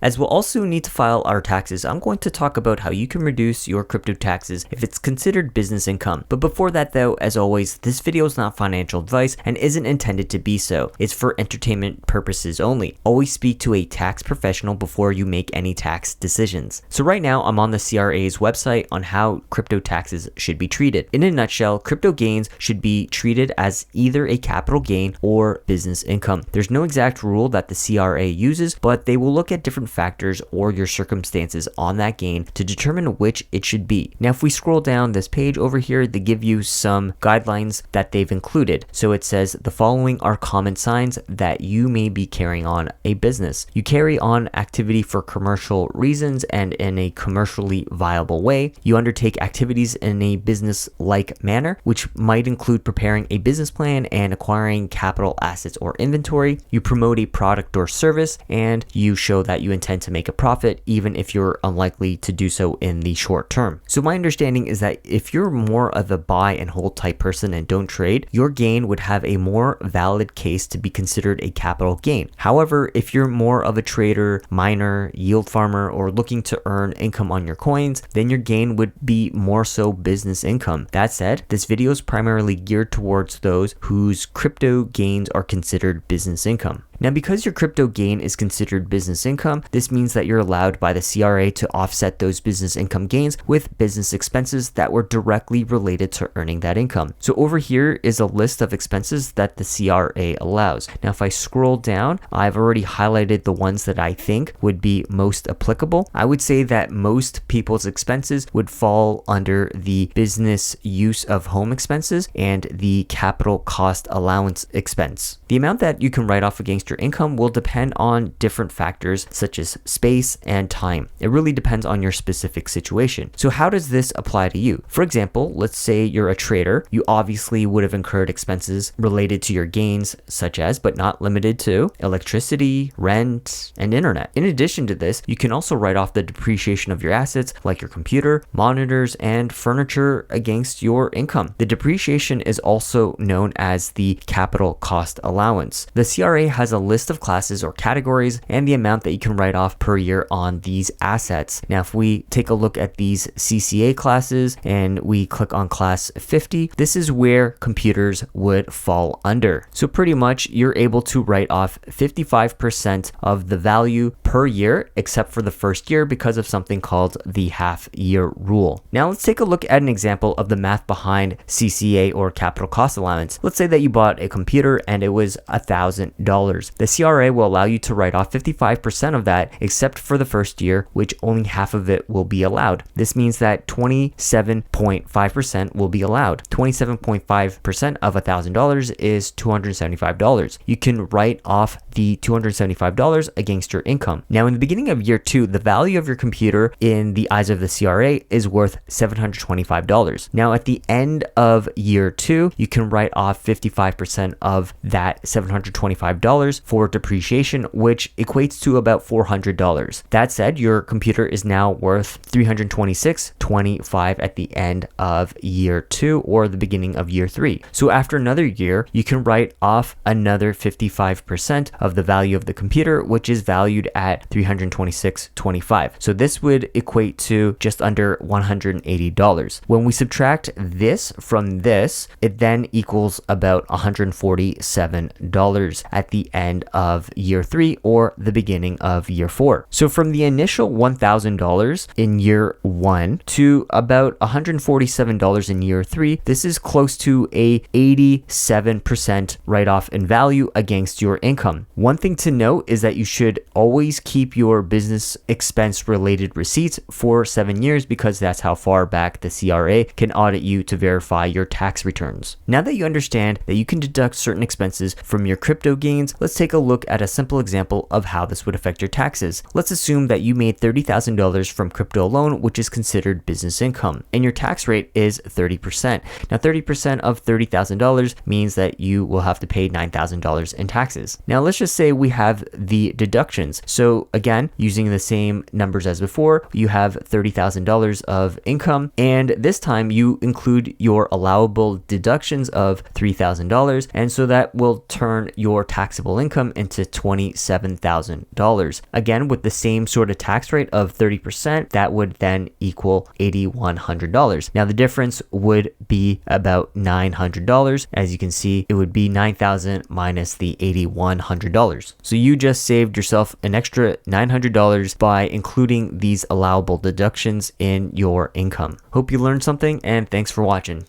As we'll also need to file our taxes, I'm going to talk about how you can reduce your crypto taxes if it's considered business income. But before that though, as always, this video is not financial advice and isn't intended to be so. It's for entertainment purposes only. Always speak to a tax professional before you make any tax decisions. So right now, I'm on the CRA's website on how crypto taxes should be treated. In a nutshell, crypto gains should be treated as either a capital gain or business income. There's no exact rule that the CRA uses, but they will look at different factors or your circumstances on that gain to determine which it should be. Now, if we scroll down this page over here, they give you some guidelines that they've included. So it says the following are common signs that you may be carrying on a business. You carry on activity for commercial reasons and in a commercially viable way. You undertake activities in a business-like manner, which might include preparing a business plan and acquiring capital assets or inventory. You promote a product or service, and you show that you intend to make a profit even if you're unlikely to do so in the short term. So my understanding is that if you're more of a buy and hold type person and don't trade, your gain would have a more valid case to be considered a capital gain. However, if you're more of a trader, miner, yield farmer, or looking to earn income on your coins, then your gain would be more so business income. That said, this video is primarily geared towards those whose crypto gains are considered business income. Now, because your crypto gain is considered business income, this means that you're allowed by the CRA to offset those business income gains with business expenses that were directly related to earning that income. So over here is a list of expenses that the CRA allows. Now, if I scroll down, I've already highlighted the ones that I think would be most applicable. I would say that most people's expenses would fall under the business use of home expenses and the capital cost allowance expense. The amount that you can write off against your income will depend on different factors such as space and time. It really depends on your specific situation. So how does this apply to you? For example, let's say you're a trader. You obviously would have incurred expenses related to your gains, such as, but not limited to, electricity, rent, and internet. In addition to this, you can also write off the depreciation of your assets like your computer, monitors, and furniture against your income. The depreciation is also known as the capital cost allowance. The CRA has a list of classes or categories and the amount that you can write off per year on these assets. Now, if we take a look at these CCA classes and we click on class 50, this is where computers would fall under. So pretty much you're able to write off 55% of the value per year, except for the first year because of something called the half year rule. Now let's take a look at an example of the math behind CCA or capital cost allowance. Let's say that you bought a computer and it was $1,000. The CRA will allow you to write off 55% of that, except for the first year, which only half of it will be allowed. This means that 27.5% will be allowed. 27.5% of $1,000 is $275. You can write off the $275 against your income. Now, in the beginning of year 2, the value of your computer in the eyes of the CRA is worth $725. Now, at the end of year 2, you can write off 55% of that $725 for depreciation, which equates to about $400. That said, your computer is now worth $326.25 at the end of year 2 or the beginning of year 3. So after another year, you can write off another 55% of the value of the computer, which is valued at $326.25. So this would equate to just under $180. When we subtract this from this, it then equals about $147 at the end of year 3 or the beginning of year 4. So from the initial $1,000 in year 1 to about $147 in year 3, this is close to a 87% write-off in value against your income. One thing to note is that you should always keep your business expense related receipts for 7 years because that's how far back the CRA can audit you to verify your tax returns. Now that you understand that you can deduct certain expenses from your crypto gains, let's take a look at a simple example of how this would affect your taxes. Let's assume that you made $30,000 from crypto alone, which is considered business income, and your tax rate is 30%. Now, 30% of $30,000 means that you will have to pay $9,000 in taxes. Now, let's just say we have the deductions. So again, using the same numbers as before, you have $30,000 of income, and this time you include your allowable deductions of $3,000, and so that will turn your taxable taxable income into $27,000. Again, with the same sort of tax rate of 30%, that would then equal $8,100. Now the difference would be about $900. As you can see, it would be $9,000 minus the $8,100. So you just saved yourself an extra $900 by including these allowable deductions in your income. Hope you learned something, and thanks for watching.